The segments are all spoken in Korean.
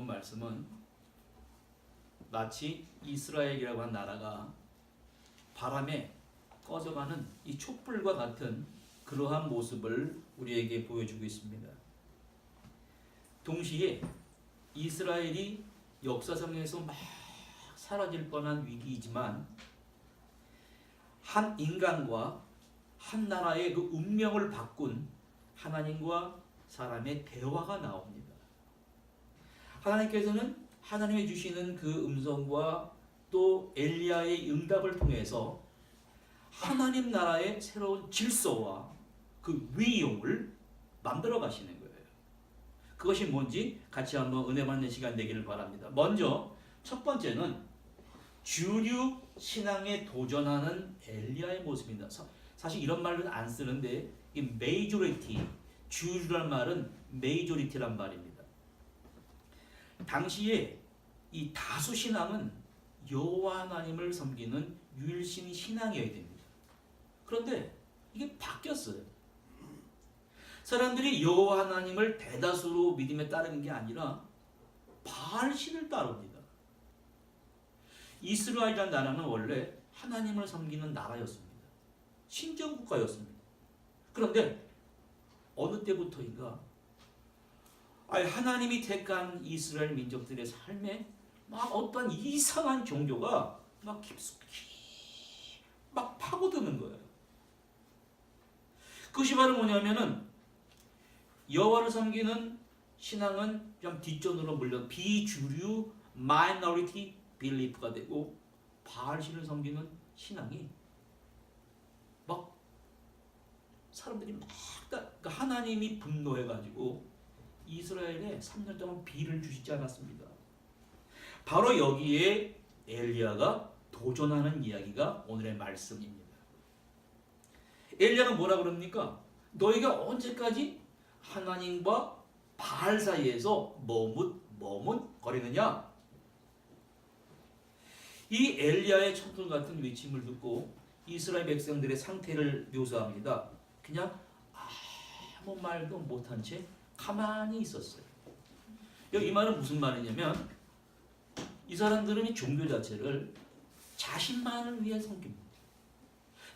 본 말씀은 마치 이스라엘이라고 한 나라가 바람에 꺼져가는 이 촛불과 같은 그러한 모습을 우리에게 보여주고 있습니다. 동시에 이스라엘이 역사상에서 막 사라질 뻔한 위기이지만 한 인간과 한 나라의 그 운명을 바꾼 하나님과 사람의 대화가 나옵니다. 하나님께서는 하나님이 주시는 그 음성과 또 엘리야의 응답을 통해서 하나님 나라의 새로운 질서와 그 위용을 만들어 가시는 거예요. 그것이 뭔지 같이 한번 은혜 받는 시간 되기를 바랍니다. 먼저 첫 번째는 주류 신앙에 도전하는 엘리야의 모습입니다. 사실 이런 말은 안 쓰는데 이 메이조리티, 주류란 말은 메이조리티란 말입니다. 당시에 이 다수 신앙은 여호와 하나님을 섬기는 유일신 신앙이어야 됩니다. 그런데 이게 바뀌었어요. 사람들이 여호와 하나님을 대다수로 믿음에 따르는 게 아니라 바알신을 따릅니다. 이스라엘이라는 나라는 원래 하나님을 섬기는 나라였습니다. 신정국가였습니다. 그런데 어느 때부터인가 하나님이 택한 이스라엘 민족들의 삶에 막 어떤 이상한 종교가 막 깊숙이 막 파고드는 거예요. 그것이 바로 뭐냐면은 여호와를 섬기는 신앙은 좀 뒷전으로 물려 비주류 마이너리티 빌리프가 되고 바알신을 섬기는 신앙이 막 사람들이 막 하나님이 분노해가지고 이스라엘에 3년 동안 비를 주시지 않았습니다. 바로 여기에 엘리야가 도전하는 이야기가 오늘의 말씀입니다. 엘리야가 뭐라 그럽니까? 너희가 언제까지 하나님과 바알 사이에서 머뭇거리느냐? 이 엘리야의 천둥 같은 외침을 듣고 이스라엘 백성들의 상태를 묘사합니다. 그냥 아무 말도 못한 채 가만히 있었어요. 이 말은 무슨 말이냐면 이 사람들은 이 종교 자체를 자신만을 위해 섬깁니다.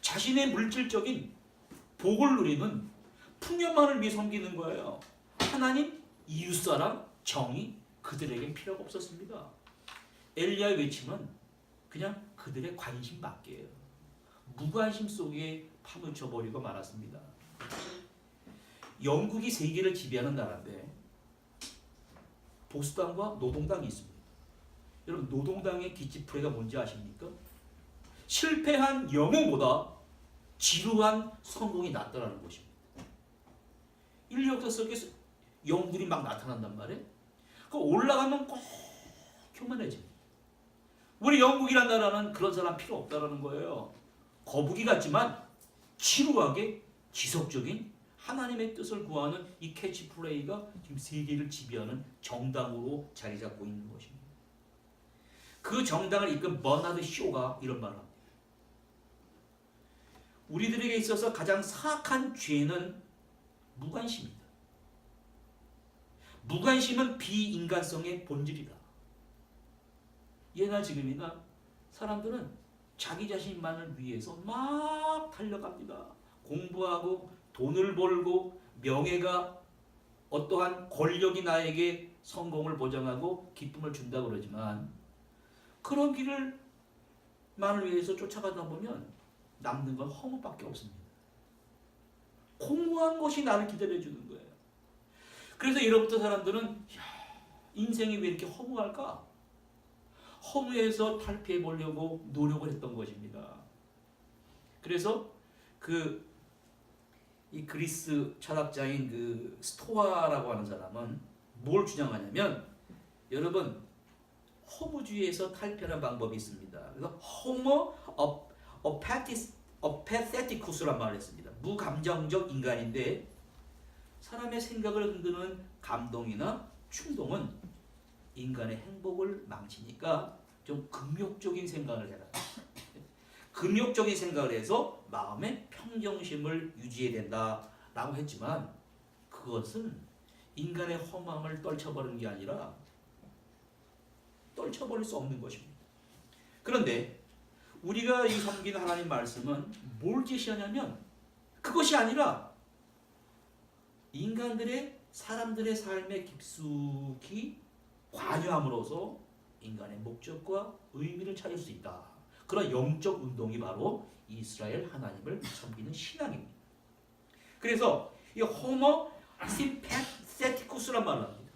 자신의 물질적인 복을 누리는 풍요만을 위해 섬기는 거예요. 하나님, 이웃사랑, 정의 그들에겐 필요가 없었습니다. 엘리야의 외침은 그냥 그들의 관심 밖이에요. 무관심 속에 파묻혀버리고 말았습니다. 영국이 세계를 지배하는 나라인데 보수당과 노동당이 있습니다. 여러분 노동당의 기치프레가 뭔지 아십니까? 실패한 영웅보다 지루한 성공이 낫다라는 것입니다. 인류 역사 속에서 영웅들이 막 나타난단 말이에요. 그 올라가면 꼭 교만해집니다. 우리 영국이란 나라는 그런 사람 필요 없다라는 거예요. 거북이 같지만 지루하게 지속적인 하나님의 뜻을 구하는 이 캐치플레이가 지금 세계를 지배하는 정당으로 자리 잡고 있는 것입니다. 그 정당을 이끈 버나드 쇼가 이런 말을 합니다. 우리들에게 있어서 가장 사악한 죄는 무관심이다. 무관심은 비인간성의 본질이다. 예나 지금이나 사람들은 자기 자신만을 위해서 막 달려갑니다. 공부하고 돈을 벌고 명예가 어떠한 권력이 나에게 성공을 보장하고 기쁨을 준다고 그러지만 그런 길을 만을 위해서 쫓아가다 보면 남는 건 허무밖에 없습니다. 공허한 것이 나를 기다려주는 거예요. 그래서 이로부터 사람들은 인생이 왜 이렇게 허무할까? 허무해서 탈피해 보려고 노력을 했던 것입니다. 그래서 이 그리스 철학자인 그 스토아라고 하는 사람은 뭘 주장하냐면 여러분 허무주의에서 탈피하는 방법이 있습니다. 그래서 호모 어패테티쿠스란 말을 했습니다. 무감정적 인간인데 사람의 생각을 흔드는 감동이나 충동은 인간의 행복을 망치니까 좀 금욕적인 생각을 해라. 금욕적인 생각을 해서 마음의 평정심을 유지해야 된다라고 했지만 그것은 인간의 허망을 떨쳐버리는 게 아니라 떨쳐버릴 수 없는 것입니다. 그런데 우리가 이 섬기는 하나님 말씀은 뭘 제시하냐면 그것이 아니라 인간들의 사람들의 삶에 깊숙이 관여함으로써 인간의 목적과 의미를 찾을 수 있다. 그런 영적 운동이 바로 이스라엘 하나님을 섬기는 신앙입니다. 그래서 이 호모 심패세티쿠스란 말을 합니다.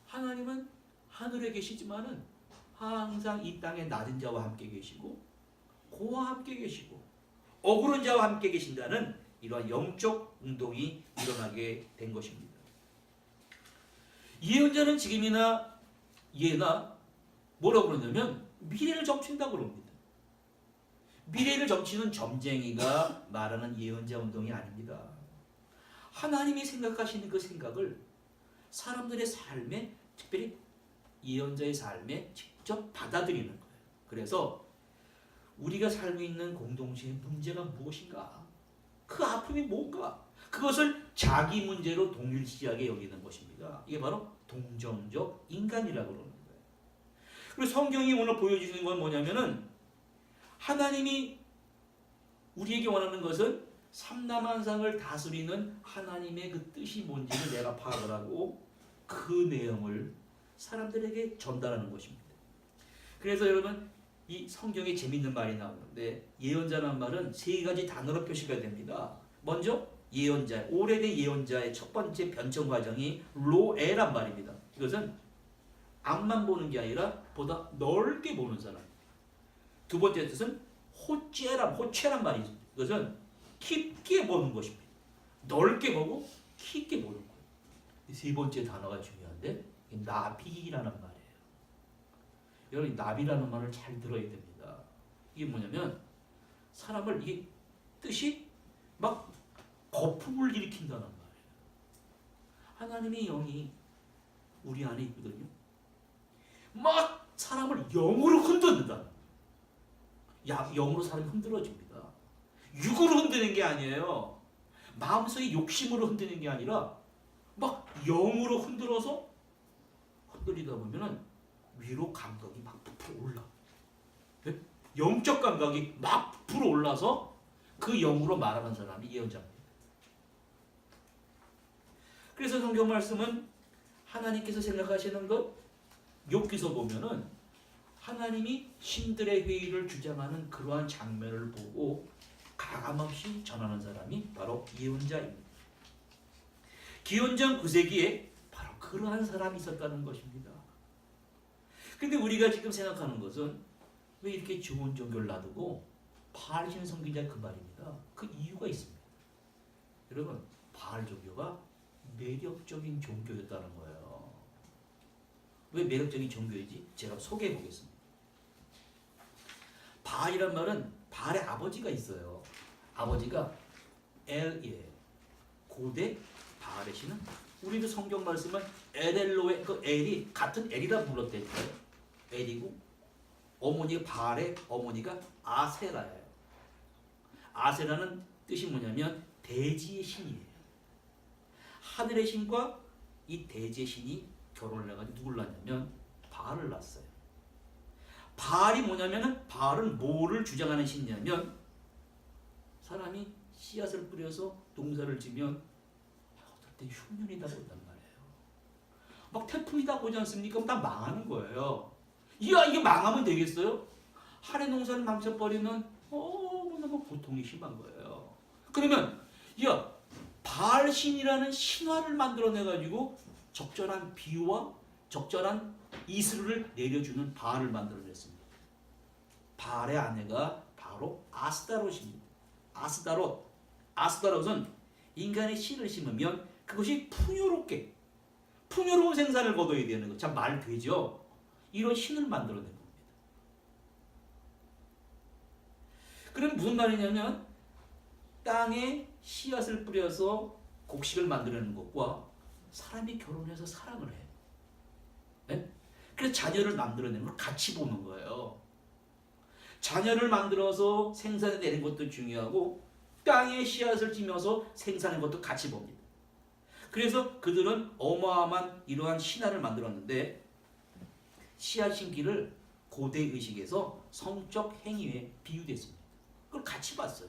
하나님은 하늘에 계시지만은 항상 이 땅의 낮은 자와 함께 계시고 고와 함께 계시고 억울한 자와 함께 계신다는 이러한 영적 운동이 일어나게 된 것입니다. 예언자는 지금이나 예나 뭐라고 그러냐면 미래를 점친다고 그럽니다. 미래를 점치는 점쟁이가 말하는 예언자 운동이 아닙니다. 하나님이 생각하시는 그 생각을 사람들의 삶에, 특별히 예언자의 삶에 직접 받아들이는 거예요. 그래서 우리가 살고 있는 공동체의 문제가 무엇인가? 그 아픔이 뭔가? 그것을 자기 문제로 동일시하게 여기는 것입니다. 이게 바로 동정적 인간이라고 그러는 거예요. 그리고 성경이 오늘 보여주시는 건 뭐냐면은 하나님이 우리에게 원하는 것은 삼라만상을 다스리는 하나님의 그 뜻이 뭔지를 내가 파악을 하고 그 내용을 사람들에게 전달하는 것입니다. 그래서 여러분 이 성경에 재밌는 말이 나오는데 예언자라는 말은 세 가지 단어로 표시가 됩니다. 먼저 예언자, 오래된 예언자의 첫 번째 변천 과정이 로에란 말입니다. 이것은 앞만 보는 게 아니라 보다 넓게 보는 사람. 두 번째 뜻은 호체란 말이 있습니다. 이것은 깊게 보는 것입니다. 넓게 보고 깊게 보는 거예요. 세 번째 단어가 중요한데 나비라는 말이에요. 여러분 나비라는 말을 잘 들어야 됩니다. 이게 뭐냐면 사람을 이게 뜻이 막 거품을 일으킨다는 말이에요. 하나님의 영이 우리 안에 있거든요. 막 사람을 영으로 흔든다. 영으로 사람이 흔들어집니다. 육으로 흔드는 게 아니에요. 마음속의 욕심으로 흔드는 게 아니라 막 영으로 흔들어서 흔들리다 보면은 위로 감각이 막 부풀어 올라. 네? 영적 감각이 막 부풀어 올라서 그 영으로 말하는 사람이 예언자입니다. 그래서 성경 말씀은 하나님께서 생각하시는 것 욥기서 보면은 하나님이 신들의 회의를 주장하는 그러한 장면을 보고 가감없이 전하는 사람이 바로 예언자입니다. 기원전 9세기에 바로 그러한 사람이 있었다는 것입니다. 근데 우리가 지금 생각하는 것은 왜 이렇게 좋은 종교를 놔두고 바알 신 섬기자 그 말입니다. 그 이유가 있습니다. 여러분 바알 종교가 매력적인 종교였다는 거예요. 왜 매력적인 종교이지? 제가 소개해 보겠습니다. 바알이란 말은 바알의 아버지가 있어요. 아버지가 엘이에요. 고대 바알의 신은 우리도 성경 말씀은 엘엘로의 그 엘이 같은 엘이라 불렀대요. 엘이고 어머니가 바알의 어머니가 아세라예요. 아세라는 뜻이 뭐냐면 대지의 신이에요. 하늘의 신과 이 대지의 신이 결혼을 해가지고 누굴 낳냐면 바알을 낳았어요. 바알이 뭐냐면은 바알은 뭐를 주장하는 신이냐면 사람이 씨앗을 뿌려서 농사를 지면 어떨 때 흉년이 다 온단 말이에요. 막 태풍이 다 오지 않습니까? 다 망하는 거예요. 이게 망하면 되겠어요? 한해 농사를 망쳐버리면 너무 고통이 심한 거예요. 그러면 바알 신이라는 신화를 만들어내가지고 적절한 비유와 적절한 이슬을 내려주는 바알을 만들어냈습니다. 바알의 아내가 바로 아스타롯입니다. 아스타롯은 인간의 씨를 심으면 그것이 풍요로운 생산을 거둬야 되는 거. 참 말 되죠? 이런 신을 만들어낸 겁니다. 그럼 무슨 말이냐면 땅에 씨앗을 뿌려서 곡식을 만들어내는 것과 사람이 결혼해서 사랑을 해요. 네? 그래서 자녀를 만들어내는 걸 같이 보는 거예요. 자녀를 만들어서 생산해내는 것도 중요하고 땅에 씨앗을 찌면서 생산하는 것도 같이 봅니다. 그래서 그들은 어마어마한 이러한 신화를 만들었는데 씨앗 심기를 고대 의식에서 성적 행위에 비유됐습니다. 그걸 같이 봤어요.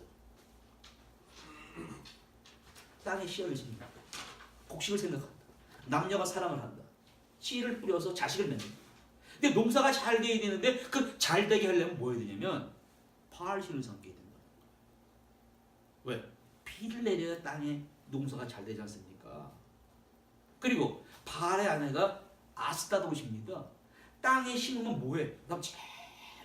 땅에 씨앗을 심는다. 곡식을 생각한다. 남녀가 사랑을 한다. 씨를 뿌려서 자식을 맺는다. 근데 농사가 잘 돼야 되는데 그 잘 되게 하려면 뭐 해야 되냐면 바알신을 섬겨야 된다. 왜? 비를 내려야 땅에 농사가 잘 되지 않습니까? 그리고 바알의 아내가 아스타롯입니다. 땅에 심으면 뭐해? 그럼 잘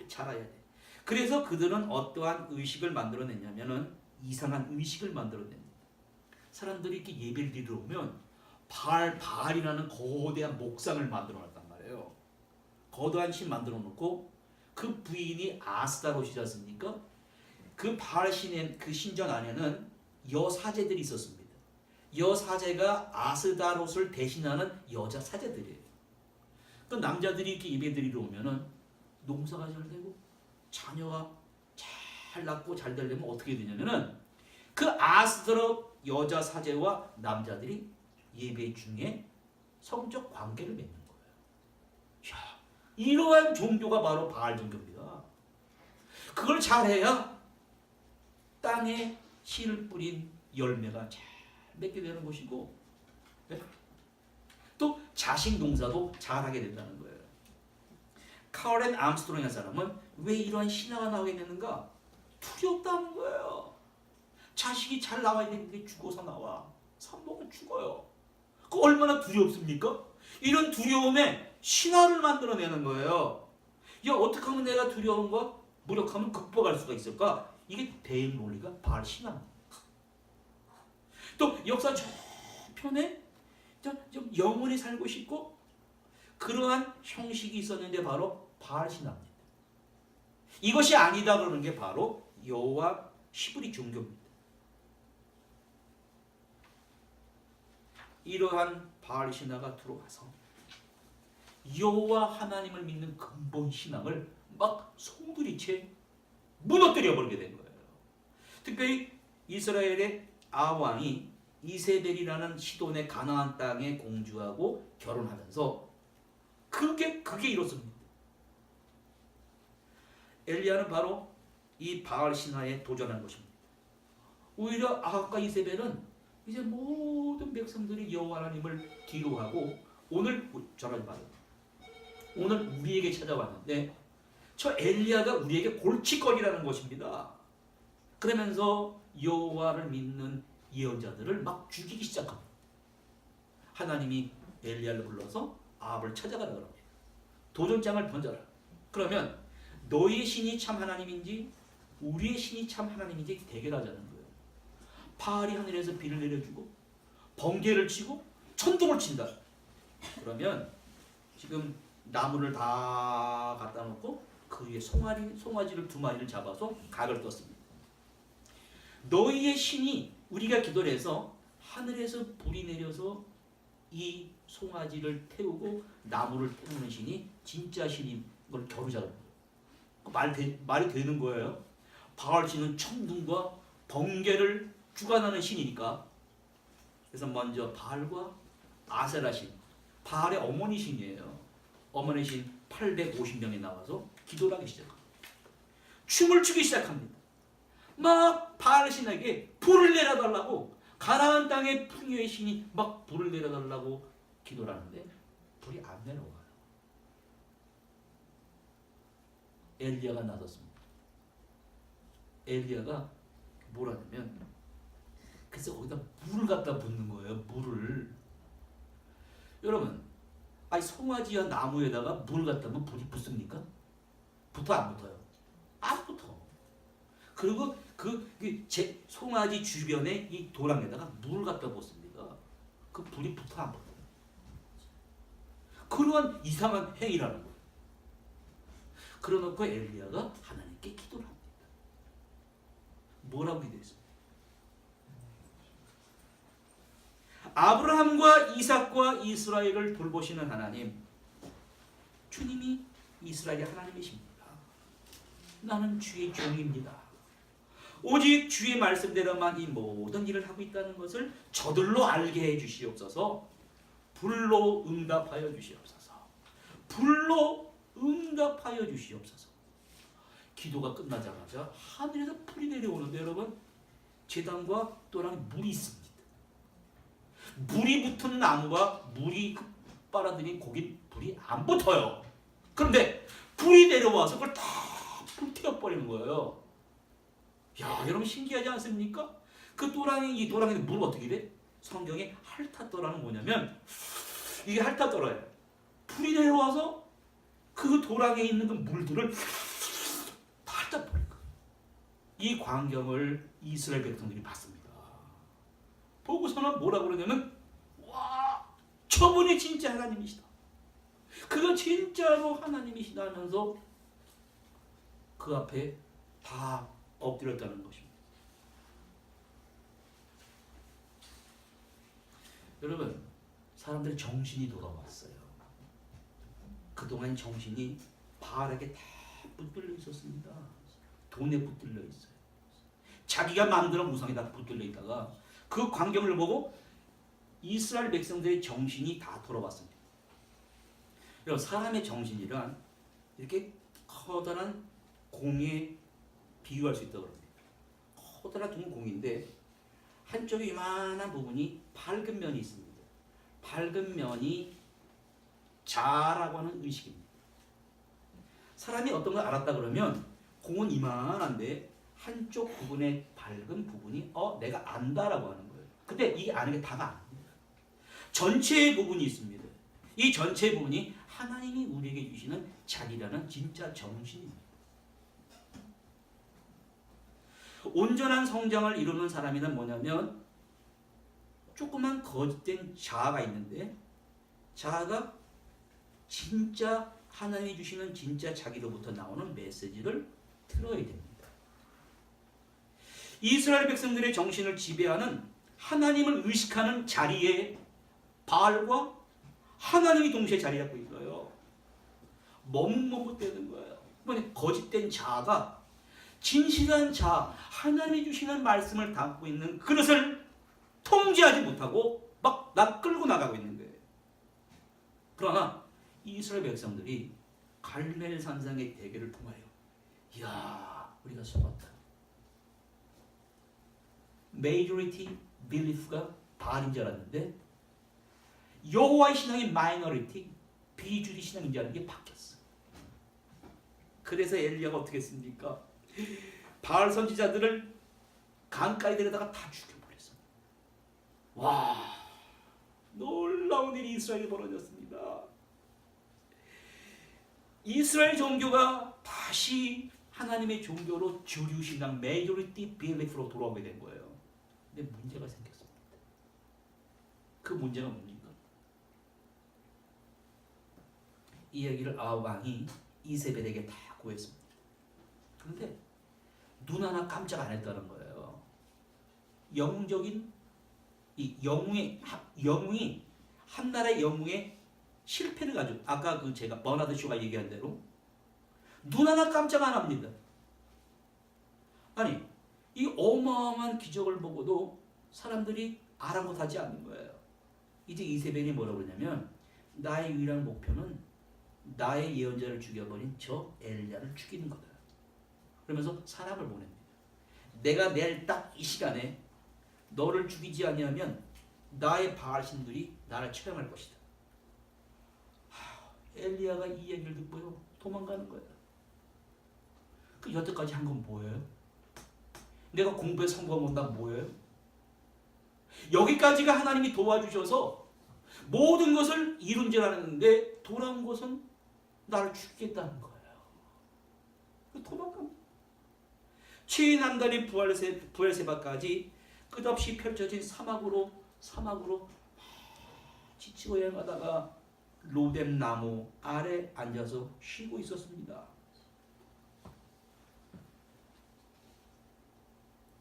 자라야 돼. 그래서 그들은 어떠한 의식을 만들어냈냐면은 이상한 의식을 만들어냅니다. 사람들이 이렇게 예배를 드리러 오면 바알이라는 거대한 목상을 만들어놨단 말이에요. 거대한 신 만들어 놓고 그 부인이 아스타롯이지 않습니까? 그 바알 신의 그 신전 안에는 여사제들이 있었습니다. 여사제가 아스타롯을 대신하는 여자 사제들이에요. 그 남자들이 이렇게 예배 드리러 오면은 농사가 잘 되고 자녀가 잘 낳고 잘 되려면 어떻게 되냐면은 그 아스타롯 여자 사제와 남자들이 예배 중에 성적 관계를 맺는 거예요. 야, 이러한 종교가 바로 바알 종교입니다. 그걸 잘해야 땅에 씨를 뿌린 열매가 잘 맺게 되는 것이고, 네? 또 자식 농사도 잘하게 된다는 거예요. 카렌 암스트롱이라는 사람은 왜 이러한 신화가 나오게 되는가? 두렵다는 거예요. 자식이 잘 나와야 되는데 죽어서 나와. 산모는 죽어요. 그 얼마나 두렵습니까? 이런 두려움에 신화를 만들어내는 거예요. 야, 어떻게 하면 내가 두려운 것, 무력함을 극복할 수가 있을까? 이게 대응 논리가 바알 신화입니다. 또 역사 저편에 좀 영원히 살고 싶고 그러한 형식이 있었는데 바로 바알 신화입니다. 이것이 아니다 그러는 게 바로 여호와 히브리 종교입니다. 이러한 바알 신화가 들어와서 여호와 하나님을 믿는 근본 신앙을 막 송두리째 무너뜨려 버리게 된 거예요. 특별히 이스라엘의 아왕이 이세벨이라는 시돈의 가나안 땅에 공주하고 결혼하면서 그게 이렇습니다. 엘리야는 바로 이 바알 신화에 도전한 것입니다. 오히려 아합과 이세벨은 이제 모든 백성들이 여호와 하나님을 뒤로하고 오늘 저러지 말아요. 오늘 우리에게 찾아왔는데 저 엘리야가 우리에게 골칫거리라는 것입니다. 그러면서 여호와를 믿는 예언자들을 막 죽이기 시작합니다. 하나님이 엘리야를 불러서 아합을 찾아가라 그럽니다. 도전장을 던져라. 그러면 너희의 신이 참 하나님인지 우리의 신이 참 하나님인지 대결하자는 거예요. 바알이 하늘에서 비를 내려주고 번개를 치고 천둥을 친다. 그러면 지금 나무를 다 갖다 놓고 그 위에 송아지를 2마리를 잡아서 각을 떴습니다. 너희의 신이 우리가 기도를 해서 하늘에서 불이 내려서 이 송아지를 태우고 나무를 태우는 신이 진짜 신인 걸 겨루자는 거예요. 말이 되는 거예요. 바알 신은 천둥과 번개를 주관하는 신이니까. 그래서 먼저 바알과 아세라 신, 바알의 어머니 신이에요. 어머니 신 850명이 나와서 기도를 하기 시작합니다. 춤을 추기 시작합니다. 막 바알 신에게 불을 내려달라고, 가나안 땅의 풍요의 신이 막 불을 내려달라고 기도를 하는데 불이 안 내려와요. 엘리야가 나섰습니다. 엘리야가 뭐라냐면 그래서 거기다 물을 갖다 붓는 거예요. 물을. 여러분, 아니 송아지와 나무에다가 물을 갖다 놓으면 불이 붙습니까? 붙어 안 붙어요? 안 붙어. 그리고 제 송아지 주변에 이 도랑에다가 물을 갖다 붓습니다. 그 불이 붙어 안 붙어요? 그러한 이상한 행위라는 거예요. 그러놓고 엘리야가 하나님께 기도를 합니다. 뭐라고 기도했어요? 아브라함과 이삭과 이스라엘을 돌보시는 하나님, 주님이 이스라엘의 하나님이십니다. 나는 주의 종입니다. 오직 주의 말씀대로만 이 모든 일을 하고 있다는 것을 저들로 알게 해주시옵소서. 불로 응답하여 주시옵소서. 불로 응답하여 주시옵소서. 기도가 끝나자마자 하늘에서 불이 내려오는데 여러분, 제단과 또랑에 물이 있습니다. 물이 붙은 나무와 물이 빨아들인 고기 불이 안 붙어요. 그런데 불이 내려와서 그걸 다 불태워버리는 거예요. 야, 여러분 신기하지 않습니까? 그 이 또랑이는 물을 어떻게 돼? 성경에 핥았더라는 뭐냐면, 이게 핥았더라예요. 불이 내려와서 그 도랑에 있는 그 물들을 다 핥아버린 거예요. 이 광경을 이스라엘 백성들이 봤습니다. 보고서는 뭐라고 그러냐면, 와, 저분이 진짜 하나님이시다. 그가 진짜로 하나님이시다 하면서 그 앞에 다 엎드렸다는 것입니다. 여러분, 사람들의 정신이 돌아왔어요. 그동안 정신이 바알에게 다 붙들려 있었습니다. 돈에 붙들려 있어요. 자기가 만드는 우상에 다 붙들려 있다가 그 광경을 보고 이스라엘 백성들의 정신이 다 돌아왔습니다. 여러분, 사람의 정신이란 이렇게 커다란 공에 비유할 수 있다고 합니다. 커다란 둥근 공인데 한쪽에 이만한 부분이 밝은 면이 있습니다. 밝은 면이 자라고 하는 의식입니다. 사람이 어떤 걸 알았다 그러면 공은 이만한데 한쪽 부분의 밝은 부분이 내가 안다라고 하는 거예요. 근데 이 아는 게 다가 아닙니다. 전체의 부분이 있습니다. 이 전체 부분이 하나님이 우리에게 주시는 자기라는 진짜 정신입니다. 온전한 성장을 이루는 사람이란 뭐냐면, 조그만 거짓된 자아가 있는데 자아가 진짜 하나님이 주시는 진짜 자기로부터 나오는 메시지를 들어야 됩니다. 이스라엘 백성들의 정신을 지배하는 하나님을 의식하는 자리에 바알과 하나님이 동시에 자리 잡고 있어요. 머뭇머뭇대는 거예요. 거짓된 자아가 진실한 자아, 하나님이 주시는 말씀을 담고 있는 그릇을 통제하지 못하고 막 끌고 나가고 있는 거예요. 그러나 이스라엘 백성들이 갈멜 산상의 대결을 통하여, 이야, 우리가 속았다. 메이저리티 빌리프가 바알인 줄 알았는데 여호와의 신앙이 마이너리티, 비주리 신앙인 줄 아는 게 바뀌었어. 그래서 엘리야가 어떻게 했습니까? 바알 선지자들을 강가에 데려다가 다 죽여버렸어. 와, 놀라운 일이 이스라엘에 벌어졌습니다. 이스라엘 종교가 다시 하나님의 종교로 주류 신앙 메이저리티 빌리프로 돌아오게 된 거예요. 근데 문제가 생겼습니다. 그 문제가 뭡니까? 이 얘기를 아합 왕이 이세벨에게 다 구했습니다. 그런데 눈 하나 깜짝 안 했다는 거예요. 영웅적인 이 영웅이 한 나라의 영웅의 실패를 가지고, 아까 그 제가 버나드 쇼가 얘기한 대로 눈 하나 깜짝 안 합니다. 아니, 이 어마어마한 기적을 보고도 사람들이 아랑곳하지 않는 거예요. 이제 이세벨이 뭐라고 그러냐면, 나의 유일한 목표는 나의 예언자를 죽여버린 저 엘리야를 죽이는 거다. 그러면서 사람을 보냅니다. 내가 내일 딱 이 시간에 너를 죽이지 아니하면 나의 바알 신들이 나를 처형할 것이다. 엘리야가 이 얘기를 듣고요, 도망가는 거예요. 그 여태까지 한 건 뭐예요? 내가 공부에 성공한 건 뭐예요? 여기까지가 하나님이 도와주셔서 모든 것을 이룬 줄 알았는데 돌아온 것은 나를 죽이겠다는 거예요. 도망갑니다. 최남단이 부엘세바까지 끝없이 펼쳐진 사막으로 지치고 여행하다가 로뎀 나무 아래 앉아서 쉬고 있었습니다.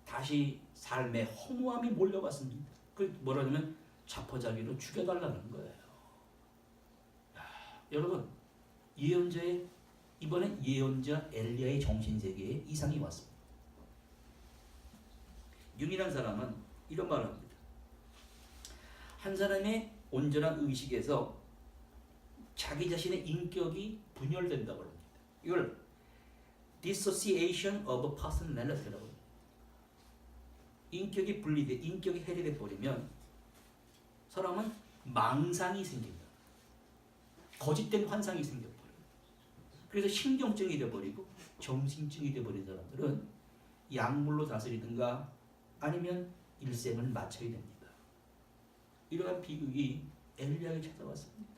다시 삶의 허무함이 몰려왔습니다. 그 뭐라 하면 자포자기로 죽여달라는 거예요. 여러분, 이번엔 예언자 엘리야의 정신세계에 이상이 왔습니다. 윤이라는 사람은 이런 말을 합니다. 한 사람의 온전한 의식에서 자기 자신의 인격이 분열된다고 합니다. 이걸 dissociation of personality라고 합니다. 인격이 분리돼, 인격이 해리돼 버리면 사람은 망상이 생긴다. 거짓된 환상이 생겨버려요. 그래서 신경증이 돼버리고 정신증이 돼버린 사람들은 약물로 다스리든가 아니면 일생을 마쳐야 됩니다. 이러한 비극이 엘리야에게 찾아왔습니다.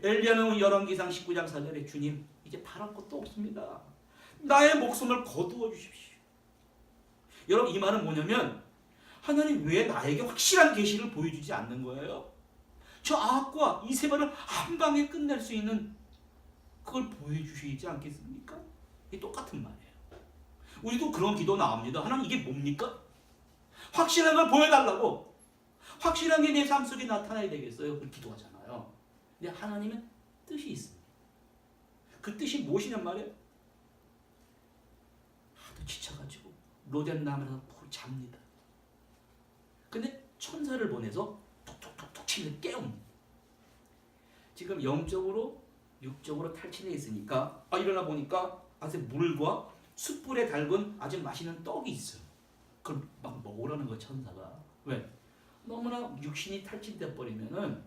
엘리야는 열왕기상 19장 4절에 주님 이제 바랄 것도 없습니다. 나의 목숨을 거두어 주십시오. 여러분 이 말은 뭐냐면 하나님 왜 나에게 확실한 계시를 보여주지 않는 거예요? 저 아합과 이세벨을 한 방에 끝낼 수 있는 그걸 보여주시지 않겠습니까? 이게 똑같은 말이에요. 우리도 그런 기도 나옵니다. 하나님 이게 뭡니까? 확실한 걸 보여달라고. 확실한 게 내 삶 속에 나타나야 되겠어요. 그걸 기도하잖아요. 근데 하나님은 뜻이 있습니다. 그 뜻이 무엇이냔 말이에요? 하도 지쳐가지고 로덴나무에서 잡니다. 근데 천사를 보내서 톡톡톡톡 치면 깨웁니다. 지금 영적으로 육적으로 탈취되어 있으니까 일어나 보니까 아주 물과 숯불에 달군 아주 맛있는 떡이 있어요. 그걸 막 먹으라는 거 천사가. 왜? 너무나 육신이 탈취돼 버리면은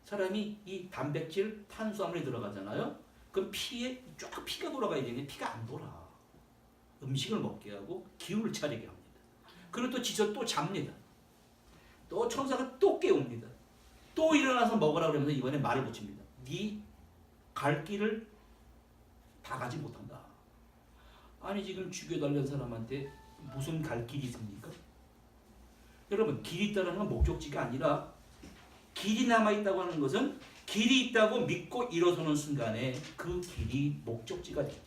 사람이 이 단백질, 탄수화물이 들어가잖아요. 그럼 피에 쫙 피가 돌아가야 되는데 피가 안 돌아. 음식을 먹게 하고 기운을 차리게 합니다. 그리고 또 지쳐 또 잡니다. 또 천사가 또 깨웁니다. 또 일어나서 먹으라 그러면서 이번에 말을 붙입니다. 네 갈 길을 다 가지 못한다. 아니 지금 죽여달라는 사람한테 무슨 갈 길이 있습니까? 여러분 길이 있다는 건 목적지가 아니라 길이 남아있다고 하는 것은 길이 있다고 믿고 일어서는 순간에 그 길이 목적지가 됩니다.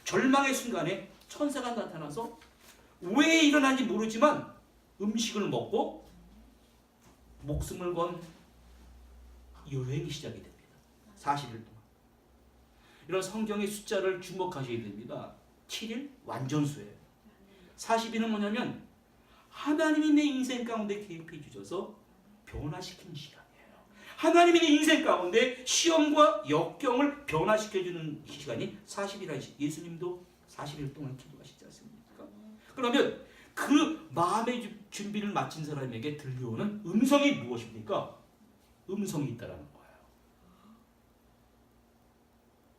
절망의 순간에 천사가 나타나서 왜 일어난지 모르지만 음식을 먹고 목숨을 건 여행이 시작이 됩니다. 40일 동안. 이런 성경의 숫자를 주목하셔야 됩니다. 7일 완전수예요. 40일은 뭐냐면 하나님이 내 인생 가운데 개입해 주셔서 변화시키는 시간이에요. 하나님이 내 인생 가운데 시험과 역경을 변화시켜주는 시간이 40일이라 예수님도 40일 동안 기도하시지 않습니까? 그러면 그 마음의 준비를 마친 사람에게 들려오는 음성이 무엇입니까? 음성이 있다라는 거예요.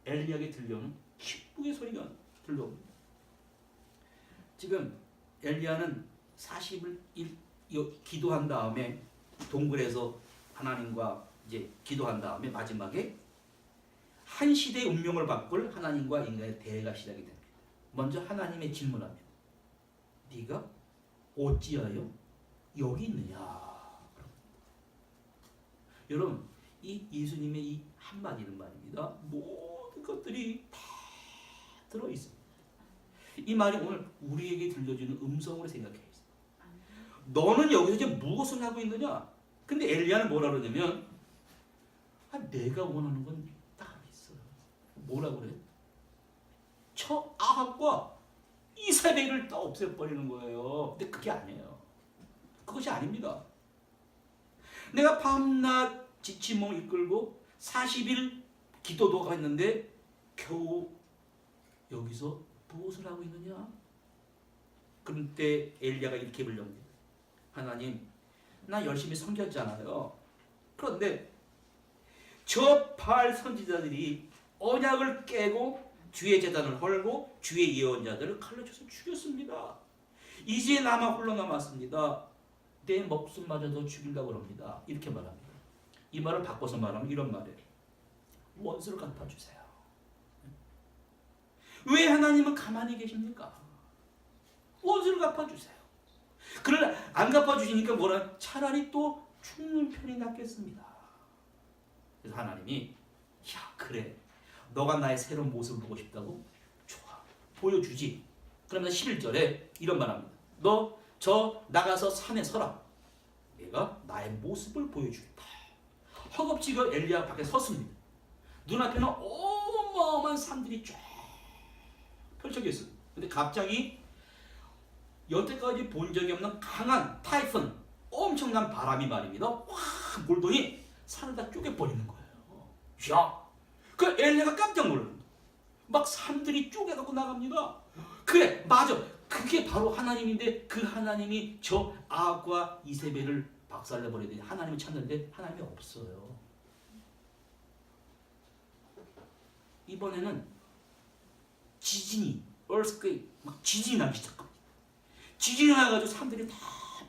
엘리야에게 들려오는 기쁨의 소리가 들려옵니다. 지금 엘리야는 40일 기도한 다음에 동굴에서 하나님과 이제 기도한 다음에 마지막에 한 시대의 운명을 바꿀 하나님과 인간의 대회가 시작이 됩니다. 먼저 하나님의 질문합니다. 네가 어찌하여 여기 있느냐? 여러분 이 예수님의 이 한마디는 말입니다. 모든 것들이 다 들어있습니다. 이 말이 오늘 우리에게 들려주는 음성으로 생각해야 있습니다. 너는 여기서 이제 무엇을 하고 있느냐? 근데 엘리야는 뭐라 그러냐면 내가 원하는 건 따로 있어요. 뭐라 그래? 저 아합과 이세벨을 다 없애버리는 거예요. 근데 그게 아니에요. 그것이 아닙니다. 내가 밤낮 지친 몸 이끌고 40일 기도도 했는데 겨우 여기서 무엇을 하고 있느냐? 그때 엘리야가 이렇게 불릅니다. 하나님, 나 열심히 섬겼잖아요. 그런데 저 바알 선지자들이 언약을 깨고 주의 제단을 헐고 주의 예언자들을 칼로 쳐서 죽였습니다. 이제 나만 홀로 남았습니다. 내 목숨마저도 죽이려고 합니다. 이렇게 말합니다. 이 말을 바꿔서 말하면 이런 말이에요. 원수를 갚아주세요. 왜 하나님은 가만히 계십니까? 원수를 갚아주세요. 그러나 안 갚아주시니까 뭐라 차라리 또 죽는 편이 낫겠습니다. 그래서 하나님이 야 그래 너가 나의 새로운 모습을 보고 싶다고? 좋아 보여주지. 그러면 11절에 이런 말합니다. 너 저 나가서 산에 서라. 내가 나의 모습을 보여주겠다. 허겁지겁 엘리야 밖에 섰습니다. 눈앞에는 어마어마한 산들이 쫙 펼쳐져 있어요. 근데 갑자기 여태까지 본 적이 없는 강한 타이푼, 엄청난 바람이 말입니다. 확 몰더니 산을 다 쪼개버리는 거예요. 야, 그 엘리야가 깜짝 놀라는 거예요. 막 산들이 쪼개갖고 나갑니다. 그래, 맞아. 그게 바로 하나님인데 그 하나님이 저 아합과 이세벨을 박살내버려야 돼. 하나님을 찾는데 하나님이 없어요. 이번에는 지진이, earthquake, 막 지진이 나기 시작합니다. 지진이 나가지고 사람들이 다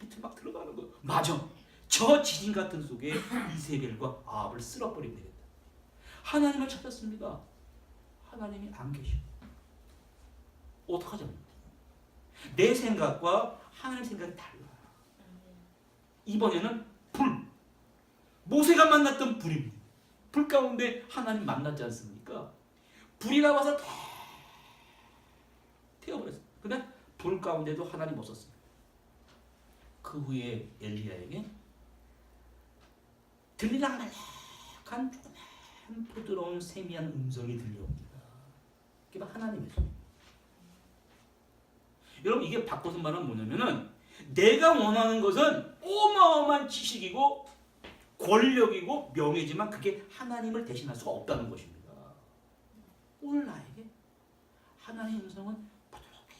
밑에 막 들어가는 거예요. 맞아. 저 지진 같은 속에 이세벨과 아합을 쓸어버리면 되겠다. 하나님을 찾았습니다. 하나님이 안 계셔. 어떡하죠? 내 생각과 하나님 생각이 달라요. 이번에는 불. 모세가 만났던 불입니다. 불 가운데 하나님 만났지 않습니까? 불이 나와서 다 태워버렸어요. 근데 불 가운데도 하나님 없었습니다. 그 후에 엘리야에게 들락날락한 조그만 부드러운 세미한 음성이 들려옵니다. 그게 바로 하나님의 소리. 여러분, 이게 바꿔서 말하면 뭐냐면은 내가 원하는 것은 어마어마한 지식이고 권력이고 명예지만 그게 하나님을 대신할 수가 없다는 것입니다. 오늘 나에게 하나님의 음성은 부드럽게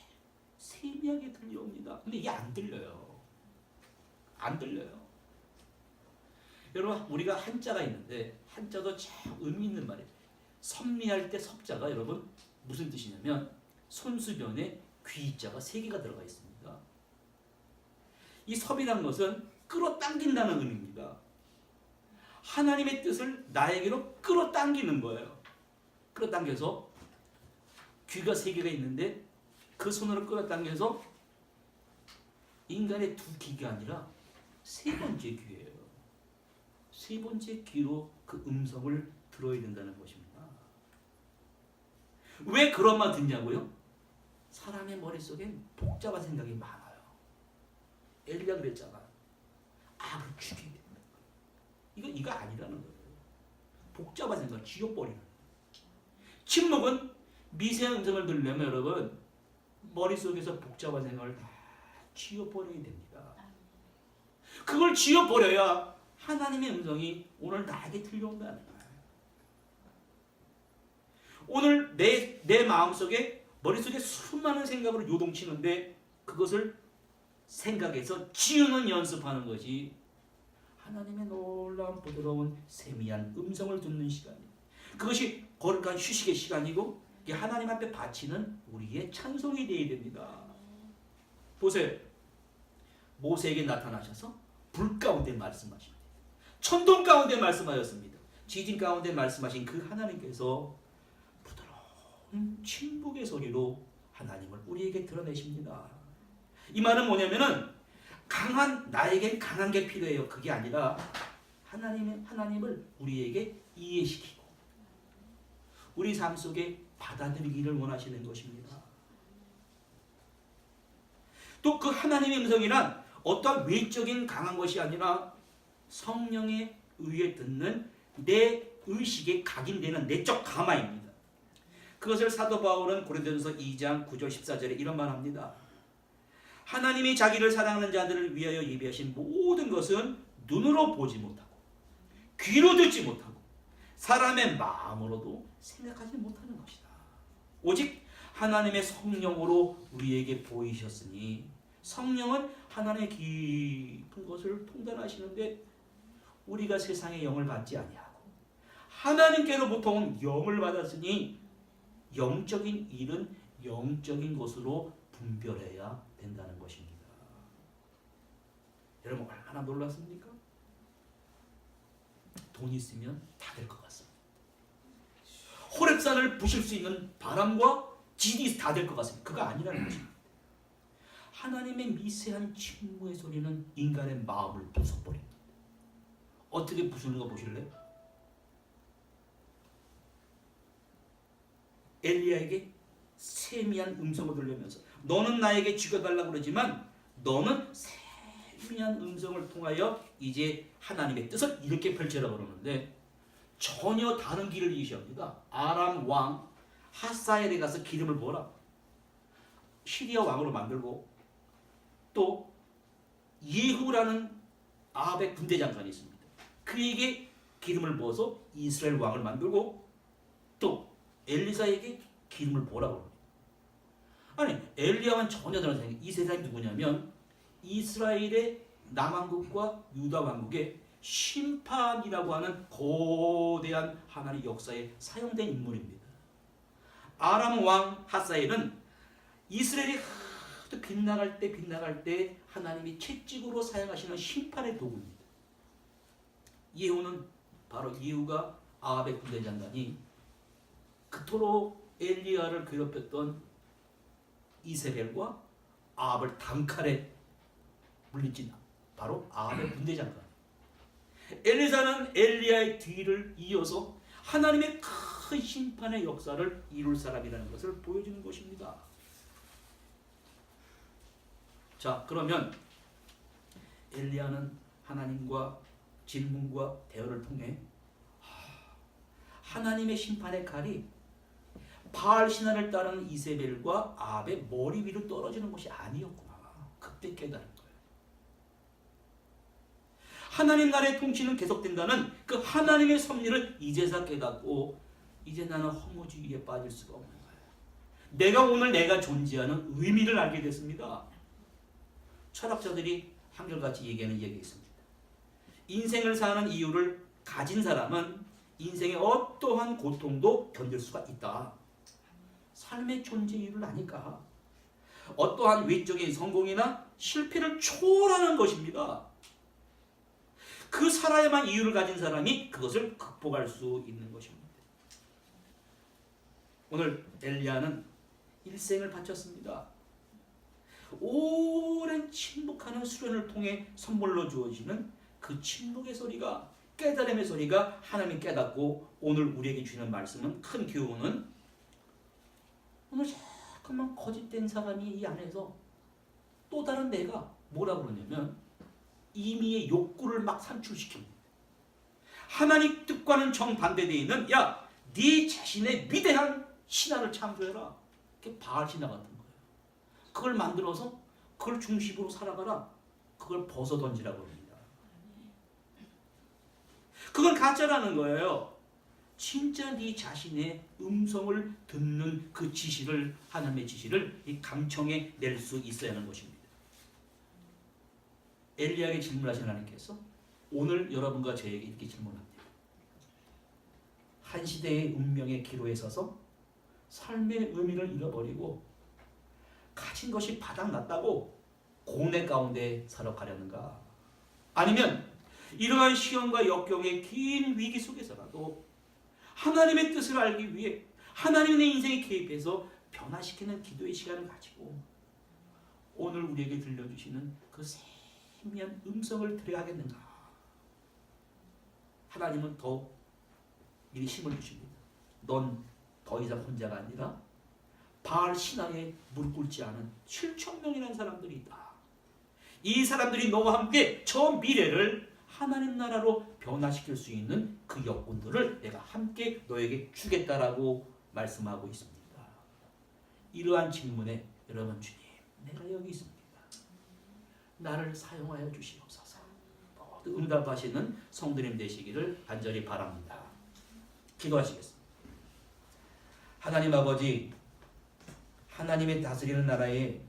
세미하게 들려옵니다. 근데 이게 안 들려요. 안 들려요. 여러분, 우리가 한자가 있는데 한자도 참 의미 있는 말이에요. 섭리할 때 섭자가 여러분 무슨 뜻이냐면 손수변에 귀자가 3개가 들어가 있습니다. 이 섭이란 것은 끌어당긴다는 의미입니다. 하나님의 뜻을 나에게로 끌어당기는 거예요. 끌어당겨서 귀가 3개가 있는데 그 손으로 끌어당겨서 인간의 2귀가 아니라 3번째 귀예요. 3번째 귀로 그 음성을 들어야 된다는 것입니다. 왜 그런 말 듣냐고요? 사람의 머릿속엔 복잡한 생각이 많아요. 엘리야 그랬잖아. 악을 죽여야 된다. 이거 아니라는 거예요. 복잡한 생각, 지워버리는. 침묵은 미세한 음성을 들으려면 여러분 머릿속에서 복잡한 생각을 다 지워버려야 됩니다. 그걸 지워버려야 하나님의 음성이 오늘 나에게 들려온다는 거예요. 오늘 내 마음속에 머릿속에 수많은 생각으로 요동치는데 그것을 생각해서 지우는 연습하는 것이 하나님의 놀라운 부드러운 세미한 음성을 듣는 시간이에요. 그것이 거룩한 휴식의 시간이고 하나님 앞에 바치는 우리의 찬송이 되어야 됩니다. 보세요. 모세에게 나타나셔서 불 가운데 말씀하십니다. 천둥 가운데 말씀하셨습니다. 지진 가운데 말씀하신 그 하나님께서 부드러운 침묵의 소리로 하나님을 우리에게 드러내십니다. 이 말은 뭐냐면은 나에겐 강한 게 필요해요. 그게 아니라 하나님을 우리에게 이해시키고 우리 삶 속에 받아들이기를 원하시는 것입니다. 또 그 하나님의 음성이란 어떠한 외적인 강한 것이 아니라 성령에 의해 듣는 내 의식에 각인되는 내적 감화입니다. 그것을 사도 바울은 고린도전서 2장 9절 14절에 이런 말합니다. 하나님이 자기를 사랑하는 자들을 위하여 예비하신 모든 것은 눈으로 보지 못하고 귀로 듣지 못하고 사람의 마음으로도 생각하지 못하는 것이다. 오직 하나님의 성령으로 우리에게 보이셨으니 성령은 하나님의 깊은 것을 통달하시는데 우리가 세상의 영을 받지 아니하고 하나님께로부터 온 영을 받았으니 영적인 일은 영적인 것으로 분별해야 된다는 것입니다. 여러분 얼마나 놀랐습니까? 돈 있으면 다 될 것 같습니다. 호렙산을 부실 수 있는 바람과 지진이 다 될 것 같습니다. 그거 아니라는 것입니다. 하나님의 미세한 침묵의 소리는 인간의 마음을 부숴버립니다. 어떻게 부수는 거 보실래요? 엘리야에게 세미한 음성을 들려면서 너는 나에게 죽여달라고 그러지만 너는 세미한 음성을 통하여 이제 하나님의 뜻을 이렇게 펼쳐라 그러는데 전혀 다른 길을 이시합니다. 아람 왕 하사엘에 가서 기름을 부어라. 시리아 왕으로 만들고 또 예후라는 아합의 군대 장관이 있습니다. 그에게 기름을 부어서 이스라엘 왕을 만들고 엘리사에게 기름을 부으라고 합니다. 아니 엘리야와는 전혀 다른 사람이 이 세상이 누구냐면 이스라엘의 남왕국과 유다 왕국의 심판이라고 하는 거대한 하나님의 역사에 사용된 인물입니다. 아람 왕 하사엘은 이스라엘이 하도 빗나갈 때 하나님이 채찍으로 사용하시는 심판의 도구입니다. 예후는 바로 예후가 아합의 군대 장관이 그토록 엘리야를 괴롭혔던 이세벨과 아합을 단칼에 물리친 바로 아합의 군대 장관. 엘리사는 엘리야의 뒤를 이어서 하나님의 큰 심판의 역사를 이룰 사람이라는 것을 보여주는 것입니다. 자, 그러면 엘리야는 하나님과 질문과 대화를 통해 하나님의 심판의 칼이 바알 신화를 따르는 이세벨과 아합의 머리 위로 떨어지는 것이 아니었구나. 그때 깨달은 거예요. 하나님 나라의 통치는 계속된다는 그 하나님의 섭리를 이제서 깨닫고 이제 나는 허무주의에 빠질 수가 없는 거예요. 내가 존재하는 의미를 알게 됐습니다. 철학자들이 한결같이 얘기하는 얘기가 있습니다. 인생을 사는 이유를 가진 사람은 인생의 어떠한 고통도 견딜 수가 있다. 삶의 존재 이유를 아니까 어떠한 외적인 성공이나 실패를 초월하는 것입니다. 그 살아야만 이유를 가진 사람이 그것을 극복할 수 있는 것입니다. 오늘 엘리야는 일생을 바쳤습니다. 오랜 침묵하는 수련을 통해 선물로 주어지는 그 침묵의 소리가, 깨달음의 소리가 하나님 깨닫고 오늘 우리에게 주는 말씀은, 큰 교훈은 오늘 잠깐만 거짓된 사람이 이 안에서 또 다른 내가 뭐라고 그러냐면 임의의 욕구를 막 산출시킵니다. 하나님 뜻과는 정반대되어 있는 네 자신의 위대한 신화를 창조해라. 그게 바알 신화 같은 거예요. 그걸 만들어서 그걸 중심으로 살아가라. 그걸 벗어 던지라고 합니다. 그건 가짜라는 거예요. 진짜 네 자신의 음성을 듣는 그 지시를, 하나님의 지시를 이 감청해 낼 수 있어야 하는 것입니다. 엘리야에게 질문하신 하나님께서 오늘 여러분과 저에게 이렇게 질문합니다. 한 시대의 운명의 기로에 서서 삶의 의미를 잃어버리고 가진 것이 바닥났다고 고뇌 가운데 살아가려는가? 아니면 이러한 시험과 역경의 긴 위기 속에서라도 하나님의 뜻을 알기 위해 하나님의 내 인생에 개입해서 변화시키는 기도의 시간을 가지고 오늘 우리에게 들려주시는 그 세미한 음성을 들어야겠는가? 하나님은 더 미리 힘을 주십니다. 넌 더 이상 혼자가 아니라 바알 신앙에 무릎 꿇지 않은 7,000명이라는 사람들이 있다. 이 사람들이 너와 함께 저 미래를 하나님 나라로 변화시킬 수 있는 그 여건들을 내가 함께 너에게 주겠다라고 말씀하고 있습니다. 이러한 질문에 여러분, 주님, 내가 여기 있습니다. 나를 사용하여 주시옵소서. 모두 응답하시는 성도님 되시기를 간절히 바랍니다. 기도하시겠습니다. 하나님 아버지, 하나님의 다스리는 나라에